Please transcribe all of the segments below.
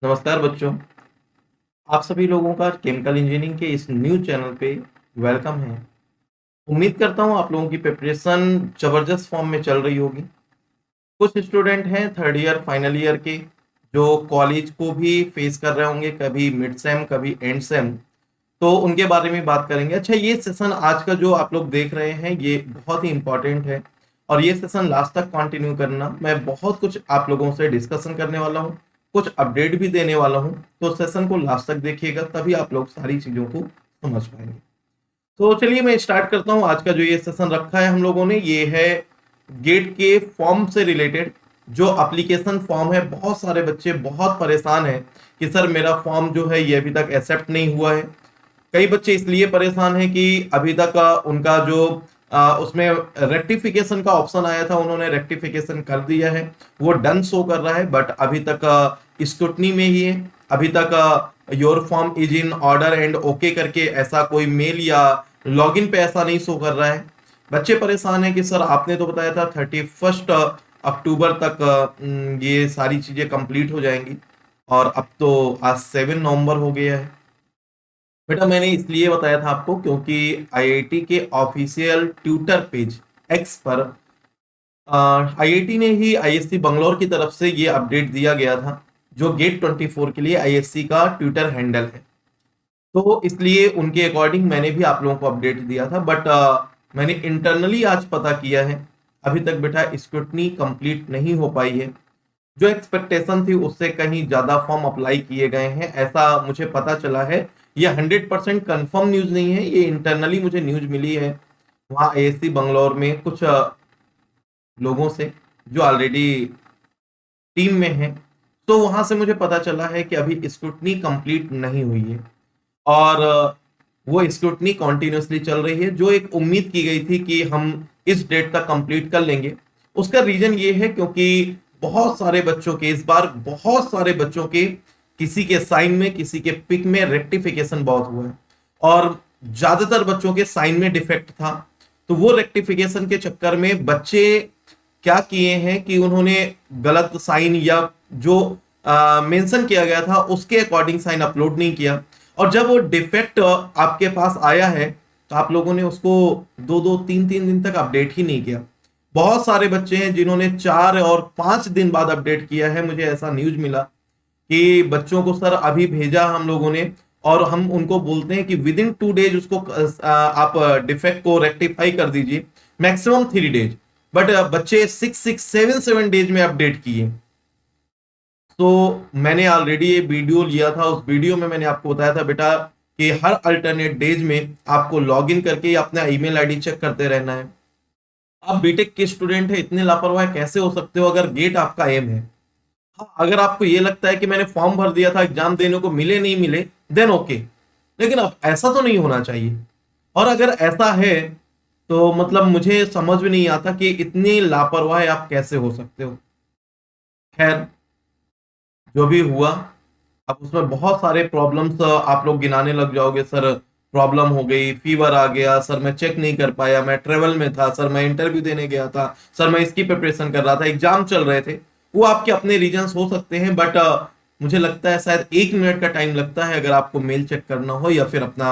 नमस्कार बच्चों। आप सभी लोगों का केमिकल इंजीनियरिंग के इस न्यू चैनल पे वेलकम है। उम्मीद करता हूँ आप लोगों की प्रिपरेशन जबरदस्त फॉर्म में चल रही होगी। कुछ स्टूडेंट हैं थर्ड ईयर फाइनल ईयर के जो कॉलेज को भी फेस कर रहे होंगे, कभी मिड सेम कभी एंड सेम, तो उनके बारे में बात करेंगे। अच्छा, ये सेशन आज का जो आप लोग देख रहे हैं ये बहुत ही इंपॉर्टेंट है और ये सेशन लास्ट तक कंटिन्यू करना। मैं बहुत कुछ आप लोगों से डिस्कशन करने वाला हूँ, कुछ अपडेट भी देने वाला हूँ, तो सेशन को लास्ट तक देखिएगा, तभी आप लोग सारी चीजों को समझ पाएंगे। तो चलिए मैं स्टार्ट करता हूँ। आज का जो ये सेशन रखा है हम लोगों ने, ये है गेट के फॉर्म से रिलेटेड। जो एप्लीकेशन फॉर्म है, बहुत सारे बच्चे बहुत परेशान हैं कि सर मेरा फॉर्म जो है ये अभी तक एक्सेप्ट नहीं हुआ है। कई बच्चे इसलिए परेशान हैं कि अभी तक उनका जो उसमें रेक्टिफिकेशन का ऑप्शन आया था, उन्होंने रेक्टिफिकेशन कर दिया है, वो डन शो कर रहा है, बट अभी तक स्क्रूटनी में ही है। अभी तक your form is in order and okay करके ऐसा कोई मेल या लॉगिन पे ऐसा नहीं शो कर रहा है। बच्चे परेशान हैं कि सर आपने तो बताया था 31 अक्टूबर तक ये सारी चीजें कंप्लीट हो जाएंगी, और अब तो आज 7 नवंबर हो गया है। बेटा मैंने इसलिए बताया था आपको क्योंकि आईआईटी के ऑफिशियल ट्विटर पेज एक्स पर आईआईटी ने ही आईएससी बंगलौर की तरफ से ये अपडेट दिया गया था, जो गेट 24 के लिए आईएससी का ट्विटर हैंडल है। तो इसलिए उनके अकॉर्डिंग मैंने भी आप लोगों को अपडेट दिया था, बट मैंने इंटरनली आज पता किया है, अभी तक बेटा स्क्रूटनी कंप्लीट नहीं हो पाई है। जो एक्सपेक्टेशन थी उससे कहीं ज्यादा फॉर्म अप्लाई किए गए हैं, ऐसा मुझे पता चला है। ये 100% कंफर्म न्यूज नहीं है, ये इंटरनली मुझे न्यूज मिली है वहाँ आईएससी बंगलौर में कुछ लोगों से जो ऑलरेडी टीम में हैं। तो वहां से मुझे पता चला है कि अभी स्क्रूटनी कंप्लीट नहीं हुई है, और वो स्क्रूटनी कॉन्टिन्यूसली चल रही है। जो एक उम्मीद की गई थी कि हम इस डेट तक कंप्लीट कर लेंगे, उसका रीजन ये है क्योंकि बहुत सारे बच्चों के इस बार बहुत सारे बच्चों के किसी के साइन में किसी के पिक में रेक्टिफिकेशन बहुत हुआ है, और ज्यादातर बच्चों के साइन में डिफेक्ट था। तो वो रेक्टिफिकेशन के चक्कर में बच्चे क्या किए हैं कि उन्होंने गलत साइन या जो मेंशन किया गया था उसके अकॉर्डिंग साइन अपलोड नहीं किया, और जब वो डिफेक्ट आपके पास आया है तो आप लोगों ने उसको 2-2 3-3 दिन तक अपडेट ही नहीं किया। बहुत सारे बच्चे हैं जिन्होंने 4 और 5 दिन बाद अपडेट किया है। मुझे ऐसा न्यूज मिला कि बच्चों को सर अभी भेजा हम लोगों ने, और हम उनको बोलते हैं कि विद इन 2 डेज उसको आप डिफेक्ट को रेक्टिफाई कर दीजिए, मैक्सिमम 3 डेज, बट बच्चे 6-6 7-7 डेज में अपडेट किए। तो मैंने ऑलरेडी ये वीडियो लिया था, उस वीडियो में मैंने आपको बताया था बेटा कि हर अल्टरनेट डेज में आपको लॉग इन करके अपना ईमेल आईडी चेक करते रहना है। आप बीटेक के स्टूडेंट है, इतने लापरवाह कैसे हो सकते हो अगर गेट आपका एम है। हाँ, अगर आपको ये लगता है कि मैंने फॉर्म भर दिया था, एग्जाम देने को मिले नहीं मिले, देन ओके, लेकिन अब ऐसा तो नहीं होना चाहिए। और अगर ऐसा है तो मतलब मुझे समझ में नहीं आता कि इतनी लापरवाह आप कैसे हो सकते हो। खैर, जो भी हुआ, अब उसमें बहुत सारे प्रॉब्लम्स आप लोग गिनाने लग जाओगे। सर प्रॉब्लम हो गई, फीवर आ गया, सर मैं चेक नहीं कर पाया, मैं ट्रेवल में था, सर मैं इंटरव्यू देने गया था, सर मैं इसकी प्रिपरेशन कर रहा था, एग्जाम चल रहे थे। वो आपके अपने रीजंस हो सकते हैं, बट मुझे लगता है शायद 1 मिनट का टाइम लगता है अगर आपको मेल चेक करना हो या फिर अपना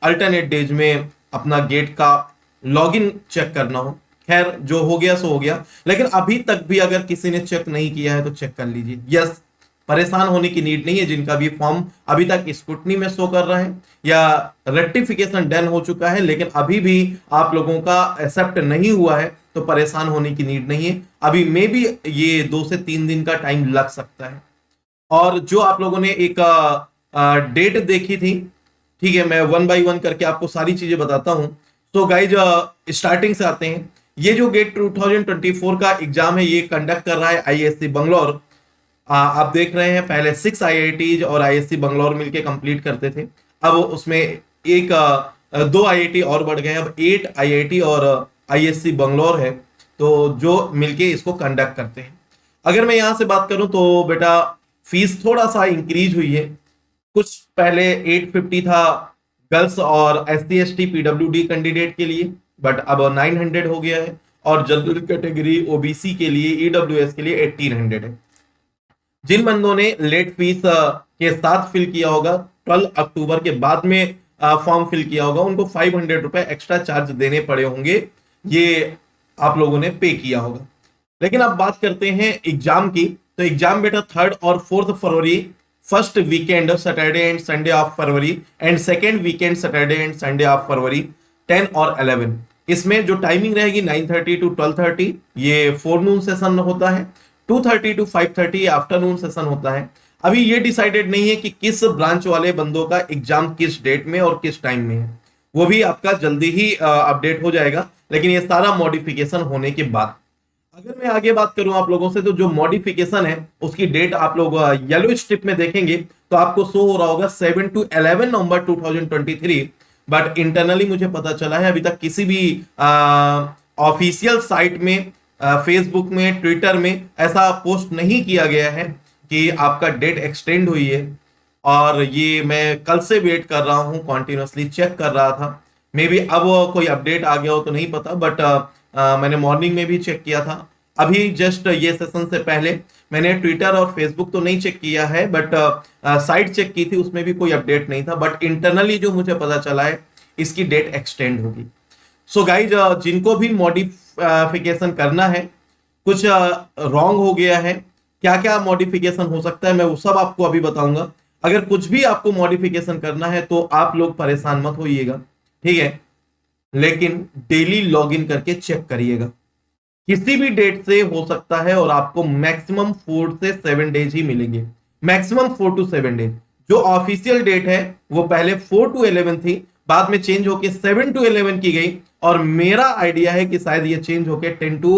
अल्टरनेट डेज में अपना गेट का लॉगिन चेक करना हो। खैर, जो हो गया सो हो गया, लेकिन अभी तक भी अगर किसी ने चेक नहीं किया है तो चेक कर लीजिए। यस, परेशान होने की नीड नहीं है। जिनका भी फॉर्म अभी तक स्क्रूटनी में शो कर रहा है या रेक्टिफिकेशन डन हो चुका है लेकिन अभी भी आप लोगों का एक्सेप्ट नहीं हुआ है, तो परेशान होने की नीड नहीं है। अभी मे भी ये 2 से 3 दिन का टाइम लग सकता है। और जो आप लोगों ने एक डेट देखी थी, ठीक है, मैं वन बाय वन करके आपको सारी चीजें बताता हूं। तो गाइज, स्टार्टिंग से आते हैं। ये जो गेट 2024 का एग्जाम है ये कंडक्ट कर रहा है आईएससी बंगलौर। आप देख रहे हैं पहले 6 आईआईटीज और आईएससी बंगलौर मिलके कंप्लीट करते थे। अब उसमें एक 2 आईआईटी और बढ़ गए, अब 8 आईआईटी और आईएससी बंगलौर है, तो जो मिलके इसको कंडक्ट करते हैं। अगर मैं यहां से बात करूं तो बेटा फीस थोड़ा सा इंक्रीज हुई है। कुछ पहले 850 था गर्ल्स और SC ST PWD कैंडिडेट के लिए, बट अब 900 हो गया है, और जनरल कैटेगरी ओबीसी के लिए EWS के लिए 1800 है। जिन बंदों ने लेट फीस के साथ फिल किया होगा, 12 अक्टूबर के बाद में फॉर्म फिल किया होगा, उनको 500 रुपए एक्स्ट्रा चार्ज देने पड़े होंगे। ये आप लोगों ने पे किया होगा। लेकिन अब बात करते हैं एग्जाम की। तो एग्जाम बेटा 3 और 4 फरवरी, first weekend Saturday and Sunday of February, and second weekend Saturday and Sunday of February, 10 और 11। इसमें जो टाइमिंग रहेगी 9:30 टू 12:30 ये फोरनून सेशन होता है, 2:30 टू 5:30 आफ्टरनून सेशन होता है। अभी ये डिसाइडेड नहीं है कि किस ब्रांच वाले बंदों का एग्जाम किस डेट में और किस टाइम में है, वो भी आपका जल्दी ही अपडेट हो जाएगा, लेकिन ये सारा मॉडिफिकेशन होने के बाद। अगर मैं आगे बात करूं आप लोगों से, तो जो मॉडिफिकेशन है उसकी डेट आप लोग येलो स्ट्रिप में देखेंगे तो आपको शो हो रहा होगा 7 टू 11 नवंबर 2023। बट इंटरनली मुझे पता चला है अभी तक किसी भी ऑफिशियल साइट में, फेसबुक में, ट्विटर में ऐसा पोस्ट नहीं किया गया है कि आपका डेट एक्सटेंड हुई है। और ये मैं कल से वेट कर रहा हूँ, कॉन्टिन्यूसली चेक कर रहा था। मे बी अब कोई अपडेट आ गया हो तो नहीं पता, बट मैंने मॉर्निंग में भी चेक किया था। अभी जस्ट ये सेशन से पहले मैंने ट्विटर और फेसबुक तो नहीं चेक किया है, बट साइट चेक की थी, उसमें भी कोई अपडेट नहीं था। बट इंटरनली जो मुझे पता चला है इसकी डेट एक्सटेंड होगी। सो गाइज, जिनको भी मॉडिफिकेशन करना है, कुछ रॉन्ग हो गया है, क्या क्या मॉडिफिकेशन हो सकता है मैं वो सब आपको अभी बताऊंगा। अगर कुछ भी आपको मॉडिफिकेशन करना है तो आप लोग परेशान मत होइएगा, ठीक है, लेकिन डेली लॉगिन करके चेक करिएगा। किसी भी डेट से हो सकता है और आपको मैक्सिमम 4 से 7 डेज ही मिलेंगे, मैक्सिमम 4 टू 7 डेज। जो ऑफिशियल डेट है वो पहले 4 टू 11 थी, बाद में चेंज होके 7 टू 11 की गई, और मेरा आइडिया है कि शायद ये चेंज होके 10 टू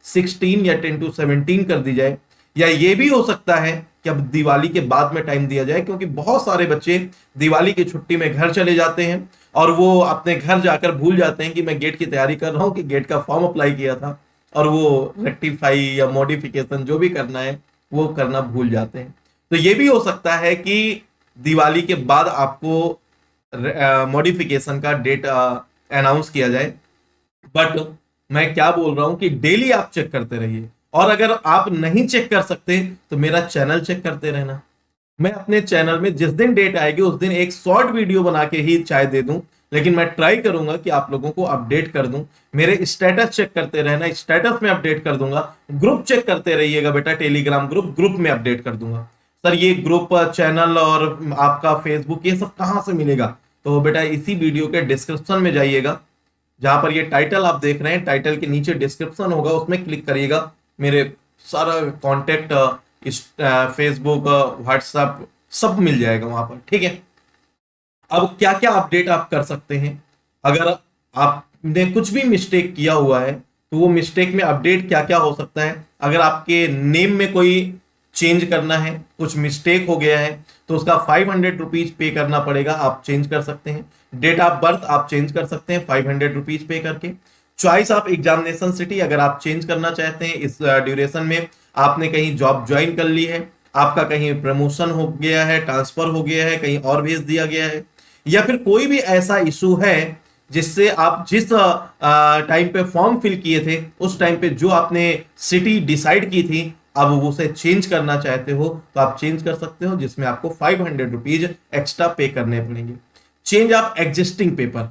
16 या 10 टू 17 कर दी जाए, या ये भी हो सकता है कि अब दिवाली के बाद में टाइम दिया जाए, क्योंकि बहुत सारे बच्चे दिवाली की छुट्टी में घर चले जाते हैं और वो अपने घर जाकर भूल जाते हैं कि मैं गेट की तैयारी कर रहा हूं, कि गेट का फॉर्म अप्लाई किया था, और वो रेक्टिफाई या मॉडिफिकेशन जो भी करना है वो करना भूल जाते हैं। तो ये भी हो सकता है कि दिवाली के बाद आपको मॉडिफिकेशन का डेट अनाउंस किया जाए। बट मैं क्या बोल रहा हूं कि डेली आप चेक करते रहिए, और अगर आप नहीं चेक कर सकते तो मेरा चैनल चेक करते रहना। मैं अपने चैनल में जिस दिन डेट आएगी उस दिन एक शॉर्ट वीडियो बना के ही चाहे दे दूं, लेकिन मैं ट्राई करूंगा कि आप लोगों को अपडेट कर दूं। मेरे स्टेटस चेक करते रहना, स्टेटस में अपडेट कर दूंगा। ग्रुप चेक करते रहिएगा बेटा, टेलीग्राम ग्रुप में अपडेट कर दूंगा। सर ये ग्रुप, चैनल और आपका फेसबुक ये सब कहां से मिलेगा? तो बेटा इसी वीडियो के डिस्क्रिप्शन में जाइएगा, जहां पर ये टाइटल आप देख रहे हैं, टाइटल के नीचे डिस्क्रिप्शन होगा, उसमें क्लिक करिएगा। मेरे सारा कॉन्टेक्ट, फेसबुक, व्हाट्सएप सब मिल जाएगा वहां पर, ठीक है। अब क्या क्या अपडेट आप कर सकते हैं? अगर आपने कुछ भी मिस्टेक किया हुआ है तो वो मिस्टेक में अपडेट क्या क्या हो सकता है? अगर आपके नेम में कोई चेंज करना है, कुछ मिस्टेक हो गया है, तो उसका 500 रुपीज पे करना पड़ेगा, आप चेंज कर सकते हैं। डेट ऑफ बर्थ आप चेंज कर सकते हैं 500 रुपीज पे करके। चॉइस ऑफ एग्जामिनेशन सिटी अगर आप चेंज करना चाहते हैं, इस ड्यूरेशन में आपने कहीं जॉब ज्वाइन कर ली है, आपका कहीं प्रमोशन हो गया है, ट्रांसफर हो गया है, कहीं और भेज दिया गया है, या फिर कोई भी ऐसा इशू है जिससे आप जिस टाइम पे फॉर्म फिल किए थे उस टाइम पे जो आपने सिटी डिसाइड की थी, अब वो उसे चेंज करना चाहते हो तो आप चेंज कर सकते हो, जिसमें आपको 500 रुपीज एक्स्ट्रा पे करने पड़ेंगे। चेंज ऑफ एग्जिस्टिंग पेपर,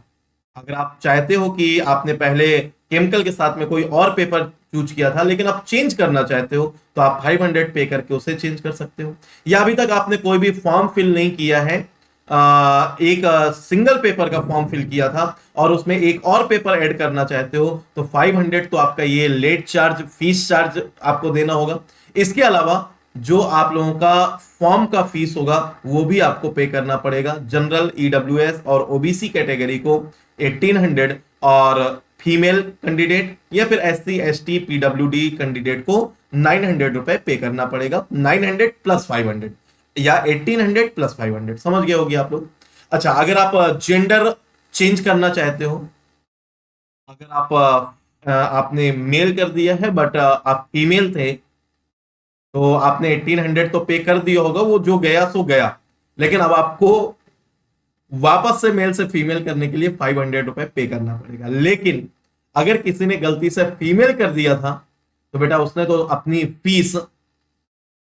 अगर आप चाहते हो कि आपने पहले केमिकल के साथ में कोई और पेपर चूज किया था लेकिन आप चेंज करना चाहते हो तो आप 500 पे करके उसे चेंज कर सकते हो। या अभी तक आपने कोई भी फॉर्म फिल नहीं किया है, एक सिंगल पेपर का फॉर्म फिल किया था और उसमें एक और पेपर ऐड करना चाहते हो तो 500 तो आपका ये लेट चार्ज, फीस चार्ज आपको देना होगा। इसके अलावा जो आप लोगों का फॉर्म का फीस होगा वो भी आपको पे करना पड़ेगा। जनरल, ईडब्ल्यूएस और ओबीसी कैटेगरी को 1800, और फीमेल कैंडिडेट या फिर एससी एसटी पीडब्ल्यूडी कैंडिडेट को 900 रुपए पे करना पड़ेगा। 900 प्लस 500 या 1800 प्लस 500, समझ गए होगी आप लोग। अच्छा, अगर आप जेंडर चेंज करना चाहते हो, अगर आप आपने मेल कर दिया है बट आप फीमेल थे तो आपने 1800 तो पे कर दिया होगा, वो जो गया सो गया, लेकिन अब आपको वापस से मेल से फीमेल करने के लिए 500 रुपए पे करना पड़ेगा। लेकिन अगर किसी ने गलती से फीमेल कर दिया था तो बेटा उसने तो अपनी फीस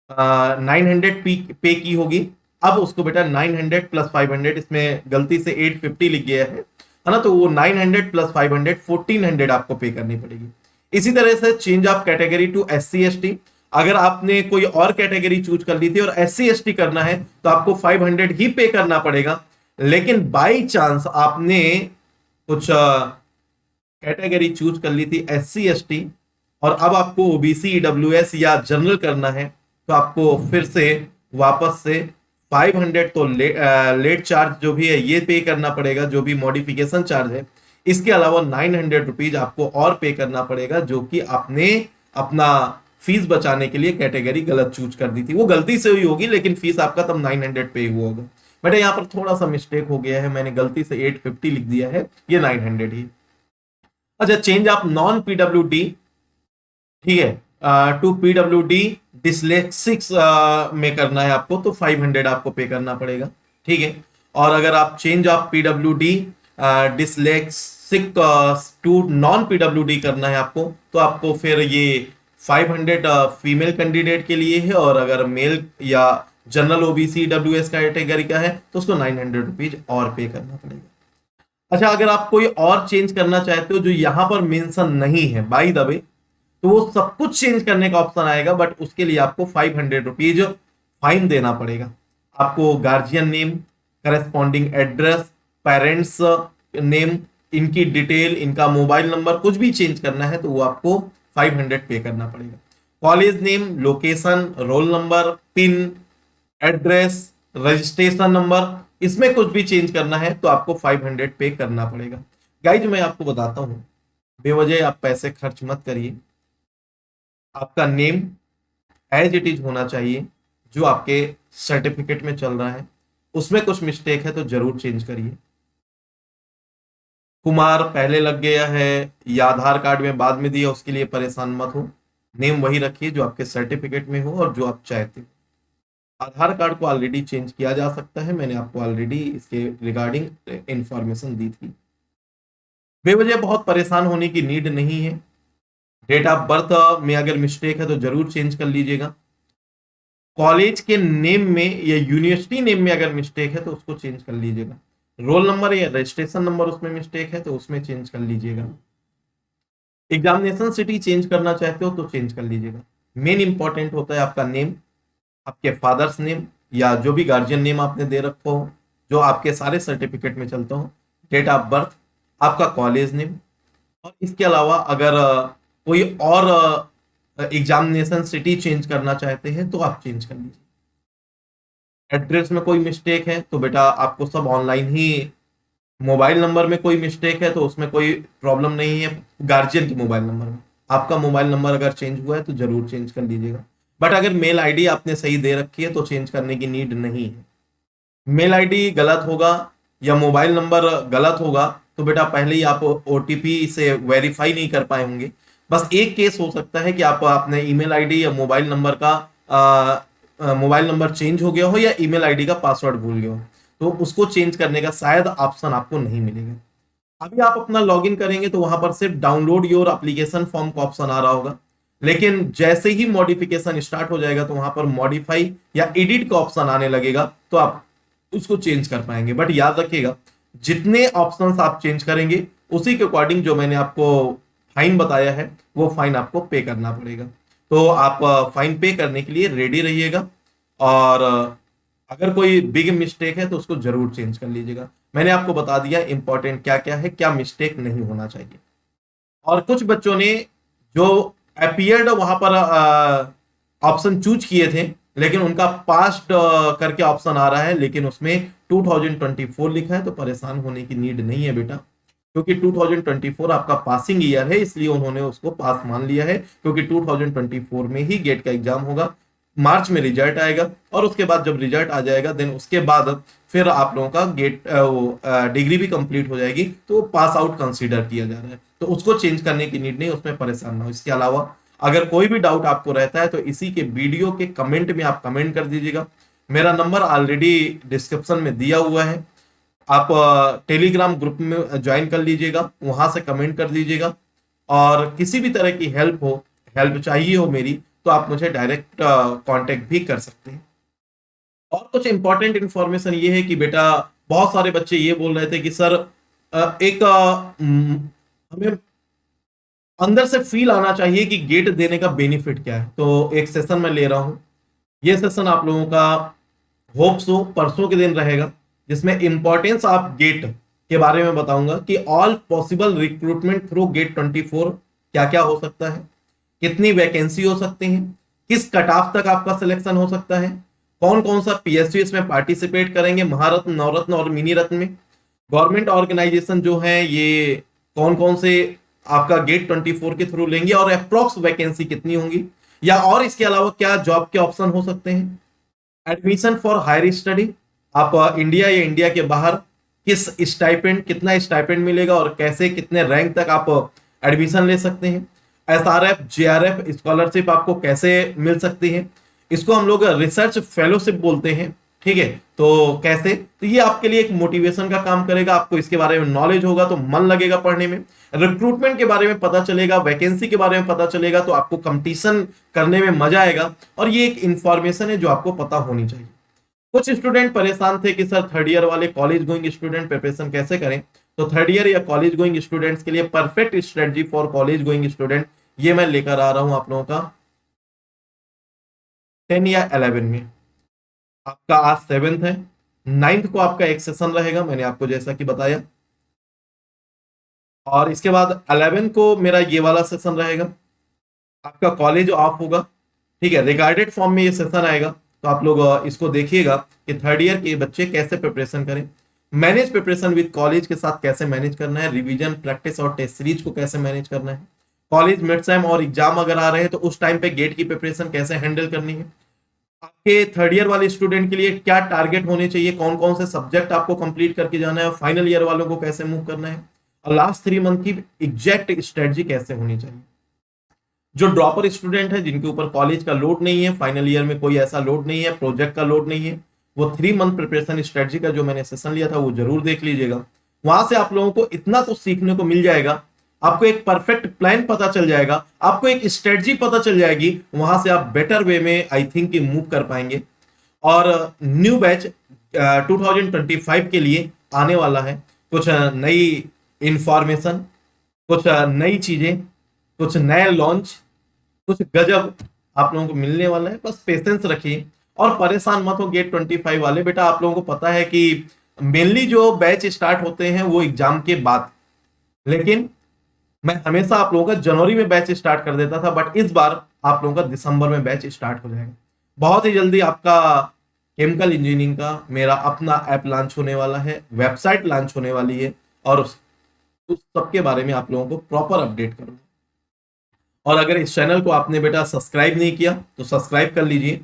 900 पे की होगी। अब उसको बेटा 900 प्लस 500, इसमें गलती से 850 लिख गया है ना, तो वो 900 प्लस 500 1400 आपको पे करनी पड़ेगी। इसी तरह से change of category to SC/ST, अगर आपने कोई और कैटेगरी चूज कर ली थी और SC/ST करना है तो आपको 500 ही पे करना पड़ेगा। लेकिन बाई चांस आपने कुछ कैटेगरी चूज कर ली थी SC/ST और अब आपको OBC EWS या जनरल करना है, तो आपको फिर से वापस से 500 तो लेट चार्ज जो भी है ये पे करना पड़ेगा, जो भी मॉडिफिकेशन चार्ज है। इसके अलावा 900 रुपीज आपको और पे करना पड़ेगा, जो कि आपने अपना फीस बचाने के लिए कैटेगरी गलत चूज कर दी थी। वो गलती से हुई होगी, लेकिन फीस आपका तब 900 पे हुआ होगा। बेटा यहाँ पर थोड़ा सा मिस्टेक हो गया है, मैंने गलती से 850 लिख दिया है, ये 900 ही। अच्छा, चेंज ऑफ नॉन PWD, ठीक है, टू PWD डिसलेक्सिक्स में करना है आपको, तो 500 आपको पे करना पड़ेगा, ठीक है। और अगर आप change of PWD dyslexic to non PWD करना है आपको, तो आपको फिर ये 500 फीमेल कैंडिडेट के लिए है, और अगर मेल या जनरल OBC EWS कैटेगरी का है तो उसको 900 रुपीज और पे करना पड़ेगा। अच्छा, अगर आप कोई और चेंज करना चाहते हो जो यहां पर मेंशन नहीं है बाय द वे, तो वो सब कुछ चेंज करने का ऑप्शन आएगा, बट उसके लिए आपको 500 रुपीज फाइन देना पड़ेगा। आपको guardian name, corresponding address, parents name, इनकी डिटेल, इनका मोबाइल नंबर, कुछ भी चेंज करना है तो वो आपको 500 पे करना पड़ेगा। College name, location, roll number, pin, address, registration number, इसमें कुछ भी चेंज करना है तो आपको 500 पे करना पड़ेगा। गाइज मैं आपको बताता हूं, बेवजह आप पैसे खर्च मत करिए। आपका नेम एज इट इज होना चाहिए, जो आपके सर्टिफिकेट में चल रहा है। उसमें कुछ मिस्टेक है तो जरूर चेंज करिए। कुमार पहले लग गया है या आधार कार्ड में बाद में दिया, उसके लिए परेशान मत हो। नेम वही रखिए जो आपके सर्टिफिकेट में हो और जो आप चाहते हो। आधार कार्ड को ऑलरेडी चेंज किया जा सकता है, मैंने आपको ऑलरेडी इसके रिगार्डिंग इंफॉर्मेशन दी थी। बेवजह बहुत परेशान होने की नीड नहीं है। डेट ऑफ बर्थ में अगर मिस्टेक है तो जरूर चेंज कर लीजिएगा। कॉलेज के नेम में या यूनिवर्सिटी नेम में अगर मिस्टेक है तो उसको चेंज कर लीजिएगा। रोल नंबर या रजिस्ट्रेशन नंबर उसमें मिस्टेक है तो उसमें चेंज कर लीजिएगा। एग्जामिनेशन सिटी चेंज करना चाहते हो तो चेंज कर लीजिएगा। मेन इंपॉर्टेंट होता है आपका नेम, आपके फादर्स नेम या जो भी गार्जियन नेम आपने दे रखा हो, जो आपके सारे सर्टिफिकेट में चलता हो, डेट ऑफ बर्थ, आपका कॉलेज नेम, और इसके अलावा अगर कोई और एग्जामिनेशन सिटी चेंज करना चाहते हैं तो आप चेंज कर लीजिए। एड्रेस में कोई मिस्टेक है तो बेटा आपको सब ऑनलाइन ही, मोबाइल नंबर में कोई मिस्टेक है तो उसमें कोई प्रॉब्लम नहीं है। गार्जियन के मोबाइल नंबर में आपका मोबाइल नंबर अगर चेंज हुआ है तो जरूर चेंज कर लीजिएगा। बट अगर मेल आईडी आपने सही दे रखी है तो चेंज करने की नीड नहीं है। मेल आईडी गलत होगा या मोबाइल नंबर गलत होगा तो बेटा पहले ही आप OTP से वेरीफाई नहीं कर पाए होंगे। बस एक केस हो सकता है कि आप अपने ईमेल आईडी या मोबाइल नंबर का मोबाइल नंबर चेंज हो गया हो या ईमेल आईडी का पासवर्ड भूल गया हो, तो उसको चेंज करने का शायद ऑप्शन आपको नहीं मिलेगा। अभी आप अपना लॉगिन करेंगे तो वहां पर सिर्फ डाउनलोड योर एप्लीकेशन फॉर्म का ऑप्शन आ रहा होगा, लेकिन जैसे ही मॉडिफिकेशन स्टार्ट हो जाएगा तो वहां पर मॉडिफाई या एडिट का ऑप्शन आने लगेगा, तो आप उसको चेंज कर पाएंगे। बट याद रखिएगा, जितने ऑप्शंस आप चेंज करेंगे उसी के अकॉर्डिंग जो मैंने आपको फाइन बताया है वो फाइन आपको पे करना पड़ेगा। तो आप फाइन पे करने के लिए रेडी रहिएगा, और अगर कोई बिग मिस्टेक है तो उसको जरूर चेंज कर लीजिएगा। मैंने आपको बता दिया इंपॉर्टेंट क्या क्या है, क्या मिस्टेक नहीं होना चाहिए। और कुछ बच्चों ने जो अपीयर्ड वहां पर ऑप्शन चूज किए थे, लेकिन उनका पास्ट करके ऑप्शन आ रहा है, लेकिन उसमें 2024 लिखा है, तो परेशान होने की नीड नहीं है बेटा, क्योंकि 2024 आपका पासिंग ईयर है, इसलिए उन्होंने उसको पास मान लिया है। क्योंकि 2024 में ही गेट का एग्जाम होगा, मार्च में रिजल्ट आएगा, और उसके बाद जब रिजल्ट आ जाएगा देन उसके बाद फिर आप लोगों का गेट डिग्री भी कंप्लीट हो जाएगी, तो पास आउट कंसीडर किया जा रहा है। तो उसको चेंज करने की नीड नहीं, उसमें परेशान ना हो। इसके अलावा अगर कोई भी डाउट आपको रहता है तो इसी के वीडियो के कमेंट में आप कमेंट कर दीजिएगा। मेरा नंबर ऑलरेडी डिस्क्रिप्शन में दिया हुआ है, आप टेलीग्राम ग्रुप में ज्वाइन कर लीजिएगा, वहां से कमेंट कर दीजिएगा। और किसी भी तरह की हेल्प चाहिए हो मेरी, तो आप मुझे डायरेक्ट कांटेक्ट भी कर सकते हैं। और कुछ इंपॉर्टेंट इन्फॉर्मेशन ये है कि बेटा बहुत सारे बच्चे ये बोल रहे थे कि सर हमें अंदर से फील आना चाहिए कि गेट देने का बेनिफिट क्या है। तो एक सेशन मैं ले रहा हूं, ये सेशन आप लोगों का होप सो परसों के दिन रहेगा, जिसमें इंपॉर्टेंस ऑफ गेट के बारे में बताऊंगा कि all possible recruitment through GATE 24 क्या क्या हो सकता है, कितनी वैकेंसी हो सकती है, किस कट ऑफ तक आपका सिलेक्शन हो सकता है, कौन कौन सा पीएसयू इसमें पार्टिसिपेट करेंगे, महारत्न, नवरत्न और मिनी रत्न में, गवर्नमेंट ऑर्गेनाइजेशन जो है ये कौन कौन से आपका गेट 24 के थ्रू लेंगे और अप्रोक्स वैकेंसी कितनी होंगी, या और इसके अलावा क्या जॉब के ऑप्शन हो सकते हैं, एडमिशन फॉर हायर स्टडी, आप इंडिया या इंडिया के बाहर किस स्टाइपेंड, कितना स्टाइपेंड मिलेगा और कैसे कितने रैंक तक आप एडमिशन ले सकते हैं, एसआरएफ जेआरएफ स्कॉलरशिप आपको कैसे मिल सकती है, इसको हम लोग रिसर्च फेलोशिप बोलते हैं, ठीक है। तो कैसे, तो ये आपके लिए एक मोटिवेशन का काम करेगा, आपको इसके बारे में नॉलेज होगा तो मन लगेगा पढ़ने में, रिक्रूटमेंट के बारे में पता चलेगा, वैकेंसी के बारे में पता चलेगा, तो आपको कंपटीशन करने में मजा आएगा। और ये एक इंफॉर्मेशन है जो आपको पता होनी चाहिए। कुछ स्टूडेंट परेशान थे कि सर थर्ड ईयर वाले कॉलेज गोइंग स्टूडेंट प्रिपरेशन कैसे करें। तो थर्ड ईयर या कॉलेज गोइंग स्टूडेंट्स के लिए perfect strategy for college going student ये मैं लेकर आ रहा हूं आप लोगों का 10 या 11 में। आपका आज 7th है, 9th को आपका एक सेशन रहेगा, मैंने आपको जैसा कि बताया, और इसके बाद 11 को मेरा ये वाला सेशन रहेगा। आपका कॉलेज ऑफ होगा, ठीक है, रिगार्डेड फॉर्म में ये सेशन आएगा। तो आप लोग इसको देखिएगा कि थर्ड ईयर के बच्चे कैसे प्रिपरेशन करें, मैनेज प्रिपरेशन विद कॉलेज के साथ कैसे मैनेज करना है, रिवीजन प्रैक्टिस और टेस्ट सीरीज को कैसे मैनेज करना है, कॉलेज मिड सेम और एग्जाम अगर आ रहे हैं तो उस टाइम पे गेट की प्रिपरेशन कैसे हैंडल करनी है, आपके थर्ड ईयर वाले स्टूडेंट के लिए क्या टारगेट होने चाहिए, कौन कौन से सब्जेक्ट आपको कंप्लीट करके जाना है, फाइनल ईयर वालों को कैसे मूव करना है, और लास्ट 3 मंथ की एग्जैक्ट स्ट्रेटजी कैसे होनी चाहिए। जो ड्रॉपर स्टूडेंट है जिनके ऊपर कॉलेज का लोड नहीं है, फाइनल ईयर में कोई ऐसा लोड नहीं है, प्रोजेक्ट का लोड नहीं है, वो 3 मंथ प्रिपरेशन स्ट्रेटजी का जो मैंने सेशन लिया था वो जरूर देख लीजिएगा। वहां से आप लोगों को इतना तो सीखने को मिल जाएगा, आपको एक परफेक्ट प्लान पता चल जाएगा, आपको एक स्ट्रेटजी पता चल जाएगी, वहां से आप बेटर वे में आई थिंक कि मूव कर पाएंगे। और न्यू बैच 2025 के लिए आने वाला है, कुछ नई इंफॉर्मेशन, कुछ नई चीजें, कुछ नए लॉन्च, कुछ गजब आप लोगों को मिलने वाला है। बस पेशेंस रखिए और परेशान मत हो गेट 25 वाले। बेटा आप लोगों को पता है कि मेनली जो बैच स्टार्ट होते हैं वो एग्जाम के बाद, लेकिन मैं हमेशा आप लोगों का जनवरी में बैच स्टार्ट कर देता था, बट इस बार आप लोगों का दिसंबर में बैच स्टार्ट हो जाएगा। बहुत ही जल्दी आपका केमिकल इंजीनियरिंग का मेरा अपना ऐप लॉन्च होने वाला है, वेबसाइट लॉन्च होने वाली है, और उस सब के बारे में आप लोगों को प्रॉपर अपडेट करूंगा। और अगर इस चैनल को आपने बेटा सब्सक्राइब नहीं किया तो सब्सक्राइब कर लीजिए,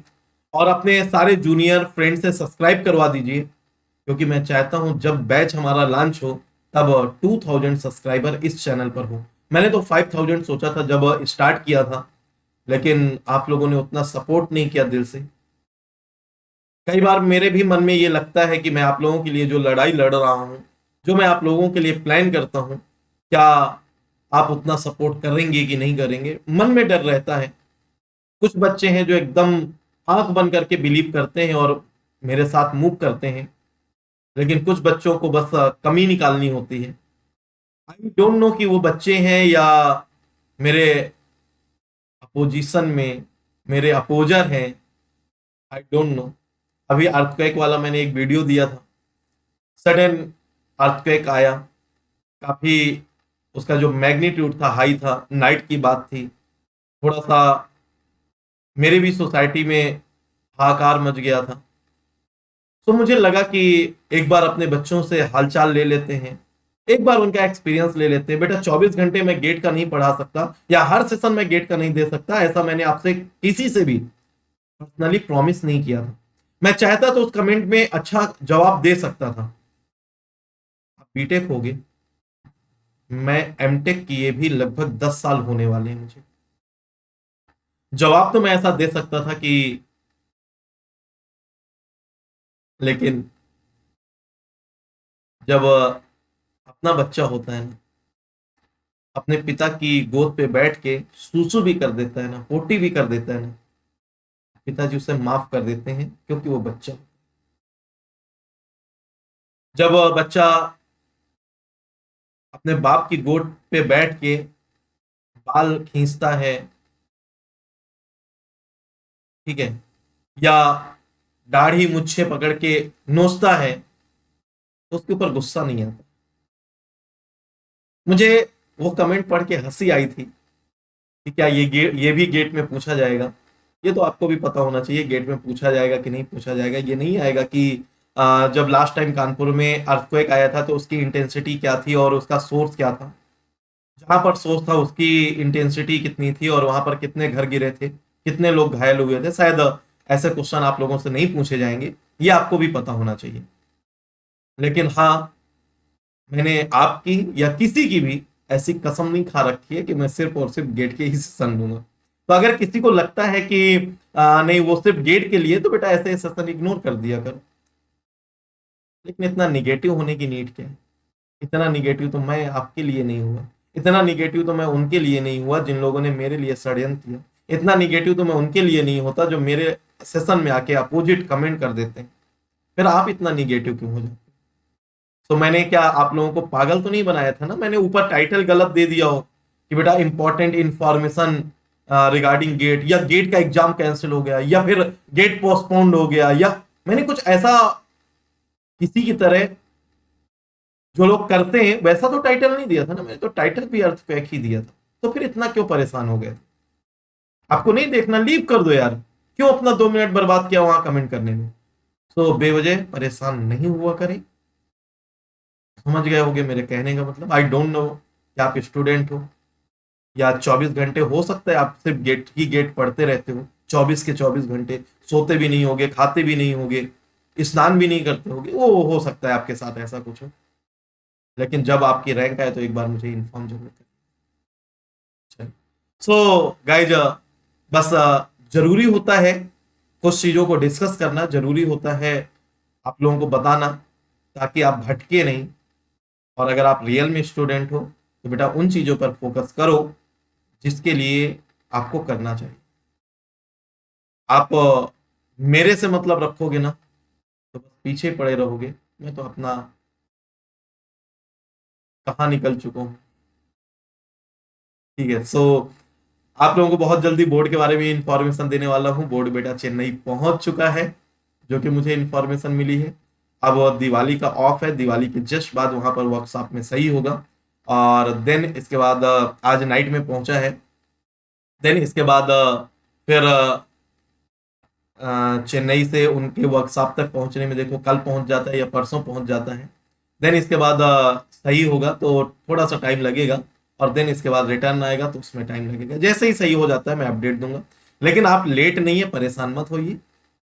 और अपने सारे जूनियर फ्रेंड से सब्सक्राइब करवा दीजिए, क्योंकि मैं चाहता हूं जब बैच हमारा लॉन्च हो तब 2000 सब्सक्राइबर इस चैनल पर हो। मैंने तो 5000 सोचा था जब स्टार्ट किया था, लेकिन आप लोगों ने उतना सपोर्ट नहीं किया दिल से। कई बार मेरे भी मन में ये लगता है कि मैं आप लोगों के लिए जो लड़ाई लड़ रहा हूं, जो मैं आप लोगों के लिए प्लान करता हूं, क्या आप उतना सपोर्ट करेंगे कि नहीं करेंगे, मन में डर रहता है। कुछ बच्चे हैं जो एकदम आंख बंद करके बिलीव करते हैं और मेरे साथ मूव करते हैं, लेकिन कुछ बच्चों को बस कमी निकालनी होती है। आई डोंट नो कि वो बच्चे हैं या मेरे अपोजिशन में मेरे अपोजर हैं, आई डोंट नो। अभी अर्थक्वेक वाला मैंने एक वीडियो दिया था, सडन अर्थक्वेक आया, काफी उसका जो मैग्नीट्यूड था हाई था, नाइट की बात थी, थोड़ा सा मेरे भी सोसाइटी में हाहाकार मच गया था। तो मुझे लगा कि एक बार अपने बच्चों से हालचाल ले लेते हैं, एक बार उनका एक्सपीरियंस ले लेते हैं। बेटा 24 घंटे में गेट का नहीं पढ़ा सकता या हर सेशन में गेट का नहीं दे सकता, ऐसा मैंने आपसे किसी से भी पर्सनली प्रॉमिस नहीं किया था। मैं चाहता तो उस कमेंट में अच्छा जवाब दे सकता था। आप बीटेक हो गए, मैं एमटेक किए भी लगभग 10 साल होने वाले हैं मुझे। जवाब तो मैं ऐसा दे सकता था कि, लेकिन जब अपना बच्चा होता है ना, अपने पिता की गोद पे बैठ के सूसू भी कर देता है ना, पोटी भी कर देता है ना, पिताजी उसे माफ कर देते हैं क्योंकि वो बच्चा। जब बच्चा अपने बाप की गोद पे बैठ के बाल खींचता है, ठीक है, या दाढ़ी मुच्छे पकड़ के नोचता है, तो उसके ऊपर गुस्सा नहीं आता। मुझे वो कमेंट पढ़ के हंसी आई थी कि क्या ये भी गेट में पूछा जाएगा। ये तो आपको भी पता होना चाहिए, गेट में पूछा जाएगा कि नहीं पूछा जाएगा। ये नहीं आएगा कि जब लास्ट टाइम कानपुर में अर्थक्वेक आया था तो उसकी इंटेंसिटी क्या थी और उसका सोर्स क्या था। जहां पर सोर्स था उसकी इंटेंसिटी कितनी थी और वहां पर कितने घर गिरे थे, कितने लोग घायल हुए थे। शायद ऐसे क्वेश्चन आप लोगों से नहीं पूछे जाएंगे, ये आपको भी पता होना चाहिए। लेकिन हाँ, मैंने आपकी या किसी की भी ऐसी कसम नहीं खा रखी है कि मैं सिर्फ और सिर्फ गेट के ही सेशन दूंगा। तो अगर किसी को लगता है कि नहीं वो सिर्फ गेट के लिए, तो बेटा ऐसे सेशन इग्नोर कर दिया करो। लेकिन इतना निगेटिव होने की नीड क्या है? इतना निगेटिव तो मैं आपके लिए नहीं हुआ, इतना निगेटिव तो मैं उनके लिए नहीं हुआ जिन लोगों ने मेरे लिए षड्यंत्र किया। इतना निगेटिव तो मैं उनके लिए नहीं होता जो मेरे सेशन में आके अपोजिट कमेंट कर देते हैं। फिर आप इतना निगेटिव क्यों हो जाते? तो मैंने क्या आप लोगों को पागल तो नहीं बनाया था ना? मैंने ऊपर टाइटल गलत दे दिया हो कि बेटा इंपॉर्टेंट इंफॉर्मेशन रिगार्डिंग गेट, या गेट का एग्जाम कैंसिल हो गया, या फिर गेट पोस्टपोन्ड हो गया, या मैंने कुछ ऐसा किसी की तरह जो लोग करते हैं वैसा तो टाइटल नहीं दिया था ना। मैंने तो टाइटल भी अर्थक्वेक ही दिया था। तो फिर इतना क्यों परेशान हो गए थे? आपको नहीं देखना, लीव कर दो यार। क्यों अपना 2 मिनट बर्बाद किया वहां कमेंट करने में? तो बेवजह परेशान नहीं हुआ करें। समझ गए होगे मेरे कहने का मतलब। आई डोंट नो कि आप स्टूडेंट हो या 24 घंटे, हो सकता है आप सिर्फ गेट की गेट पढ़ते रहते हो 24 के 24 घंटे, सोते भी नहीं होगे, खाते भी नहीं होगे, स्नान भी नहीं करते होगे, वो हो सकता है आपके साथ ऐसा कुछ हो। लेकिन जब आपकी रैंक आए तो एक बार मुझे इन्फॉर्म जरूर करें। सो गाइज, बस जरूरी होता है कुछ चीजों को डिस्कस करना, जरूरी होता है आप लोगों को बताना, ताकि आप भटके नहीं। और अगर आप रियल में स्टूडेंट हो तो बेटा उन चीजों पर फोकस करो जिसके लिए आपको करना चाहिए। आप मेरे से मतलब रखोगे ना तो बस पीछे पड़े रहोगे। मैं तो अपना कहाँ निकल चुका हूँ। ठीक है, सो आप लोगों को बहुत जल्दी बोर्ड के बारे में इंफॉर्मेशन देने वाला हूँ। बोर्ड बेटा चेन्नई पहुंच चुका है, जो कि मुझे इंफॉर्मेशन मिली है। अब दिवाली का ऑफ है, दिवाली के जस्ट बाद वहां पर वर्कशॉप में सही होगा। और देन इसके बाद आज नाइट में पहुंचा है। देन इसके बाद फिर चेन्नई से उनके वर्कशॉप तक पहुंचने में देखो कल पहुंच जाता है या परसों पहुंच जाता है। देन इसके बाद सही होगा तो थोड़ा सा टाइम लगेगा, और देन इसके बाद रिटर्न आएगा तो उसमें टाइम लगेगा। जैसे ही सही हो जाता है मैं अपडेट दूंगा। लेकिन आप लेट नहीं है, परेशान मत होइए।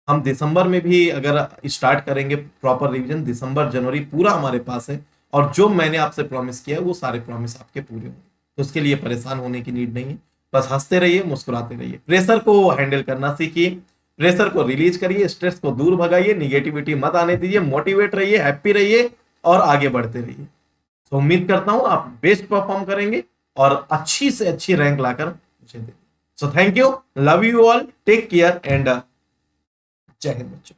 हम दिसंबर में भी अगर स्टार्ट करेंगे प्रॉपर रिवीजन, दिसंबर जनवरी पूरा हमारे पास है। और जो मैंने आपसे प्रॉमिस किया है वो सारे प्रॉमिस आपके पूरे होंगे। तो उसके लिए परेशान होने की नीड नहीं है। बस हंसते रहिए, मुस्कुराते रहिए, प्रेशर को हैंडल करना सीखिए, प्रेशर को रिलीज करिए, स्ट्रेस को दूर भगाइए, निगेटिविटी मत आने दीजिए, मोटिवेट रहिए, हैप्पी रहिए और आगे बढ़ते रहिए। तो उम्मीद करता हूं आप बेस्ट परफॉर्म करेंगे और अच्छी से अच्छी रैंक लाकर मुझे देंगे। So thank you, love you all, take care and जय हिंद बच्चों।